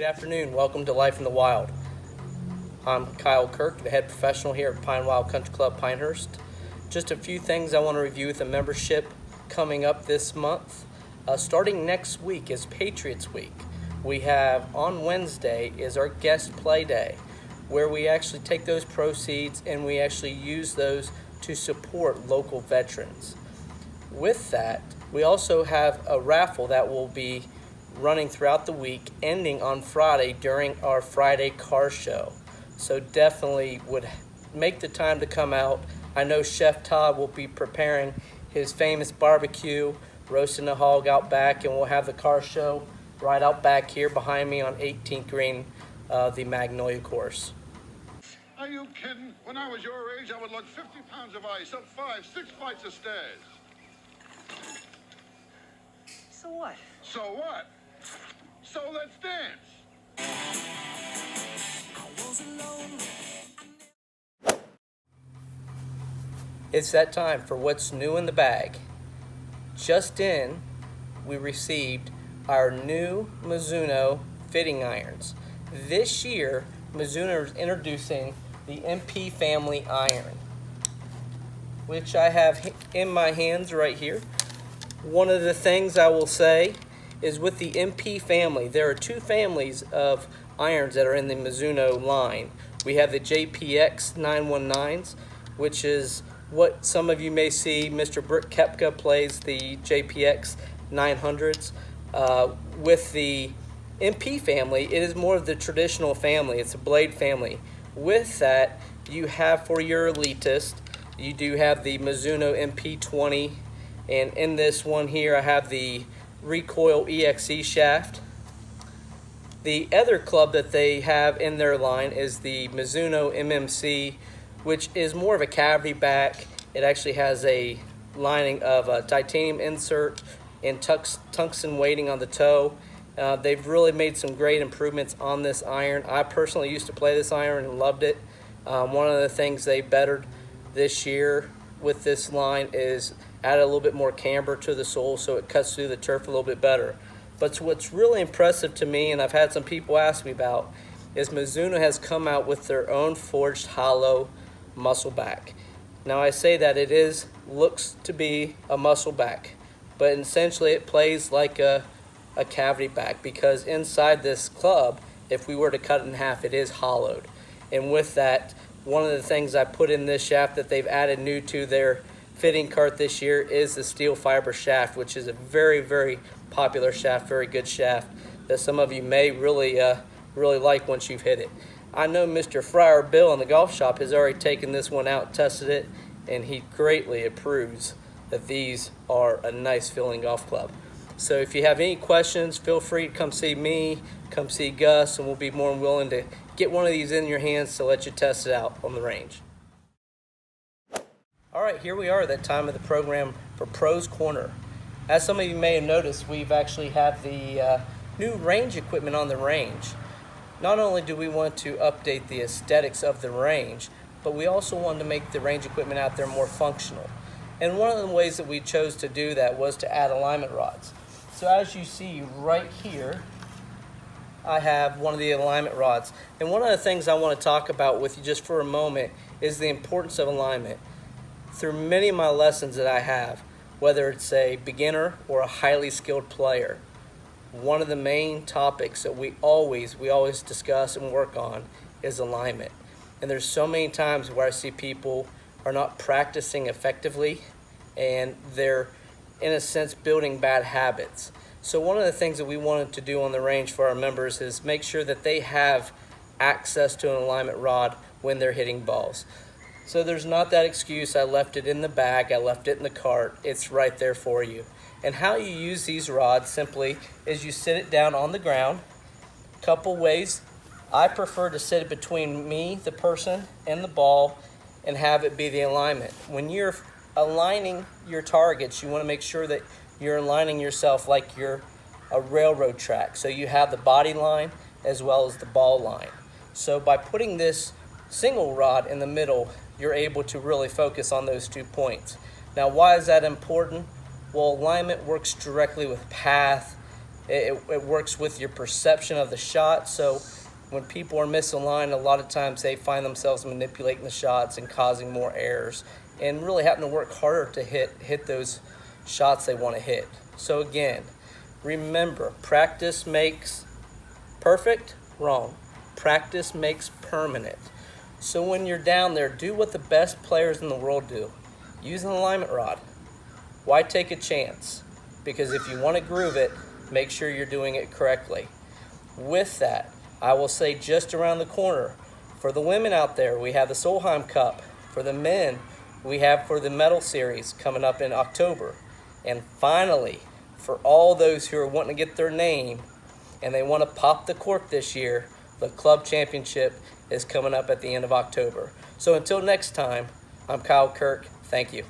afternoon. Welcome to Life in the Wild. I'm Kyle Kirk, the head professional here at Pine Wild Country Club Pinehurst. Just a few things I want to review with the membership coming up this month. Starting next week is Patriots Week. We have on Wednesday is our guest play day, where we actually take those proceeds and we actually use those to support local veterans. With that, we also have a raffle that will be running throughout the week, ending on Friday during our Friday car show. So definitely would make the time to come out. I know Chef Todd will be preparing his famous barbecue, roasting the hog out back, and we'll have the car show right out back here behind me on 18th Green, the Magnolia course. Are you kidding? When I was your age, I would lug 50 pounds of ice up 5-6 flights of stairs. So what? So what? So let's dance. It's that time for what's new in the bag. Just in, we received our new Mizuno fitting irons. This year, Mizuno is introducing the MP family iron, which I have in my hands right here. One of the things I will say is with the MP family, there are two families of irons that are in the Mizuno line. We have the JPX 919s, which is what some of you may see. Mr. Britt Koepka plays the JPX 900s. With the MP family, it is more of the traditional family. It's a blade family. With that, you have for your elitist, you do have the Mizuno MP20, and in this one here, I have the Recoil EXE shaft. The other club that they have in their line is the Mizuno MMC, which is more of a cavity back. It actually has a lining of a titanium insert and tungsten weighting on the toe. They've really made some great improvements on this iron. I personally used to play this iron and loved it. One of the things they bettered this year with this line is add a little bit more camber to the sole so it cuts through the turf a little bit better. But what's really impressive to me, and I've had some people ask me about, is Mizuno has come out with their own forged hollow muscle back. Now I say that it looks to be a muscle back, but essentially it plays like a cavity back, because inside this club, if we were to cut it in half, it is hollowed. And with that, one of the things I put in this shaft that they've added new to their fitting cart this year is the steel fiber shaft, which is a very, very popular shaft, very good shaft that some of you may really like once you've hit it. I know Mr. Friar Bill in the golf shop has already taken this one out, tested it, and he greatly approves that these are a nice feeling golf club. So if you have any questions, feel free to come see me, come see Gus, and we'll be more than willing to get one of these in your hands to let you test it out on the range. All right, here we are at that time of the program for Pros Corner. As some of you may have noticed, we've actually had the new range equipment on the range. Not only do we want to update the aesthetics of the range, but we also wanted to make the range equipment out there more functional. And one of the ways that we chose to do that was to add alignment rods. So as you see right here, I have one of the alignment rods. And one of the things I want to talk about with you just for a moment is the importance of alignment. Through many of my lessons that I have, whether it's a beginner or a highly skilled player, one of the main topics that we always discuss and work on is alignment. And there's so many times where I see people are not practicing effectively and they're, in a sense, building bad habits. So one of the things that we wanted to do on the range for our members is make sure that they have access to an alignment rod when they're hitting balls. So there's not that excuse, I left it in the bag, I left it in the cart. It's right there for you. And how you use these rods simply is you sit it down on the ground. Couple ways. I prefer to sit it between me, the person, and the ball, and have it be the alignment. When you're aligning your targets, you want to make sure that you're aligning yourself like you're a railroad track. So you have the body line as well as the ball line. So by putting this single rod in the middle, you're able to really focus on those 2 points. Now, why is that important? Well, alignment works directly with path It works with your perception of the shot. So when people are misaligned, a lot of times they find themselves manipulating the shots and causing more errors and really having to work harder to hit those shots they want to hit. So again, remember, practice makes perfect. Wrong. Practice makes permanent. So when you're down there, do what the best players in the world do. Use an alignment rod. Why take a chance? Because if you want to groove it, make sure you're doing it correctly. With that, I will say just around the corner, for the women out there, we have the Solheim Cup. For the men, we have for the Medal Series coming up in October. And finally, for all those who are wanting to get their name and they want to pop the cork this year, the Club Championship is coming up at the end of October. So until next time, I'm Kyle Kirk. Thank you.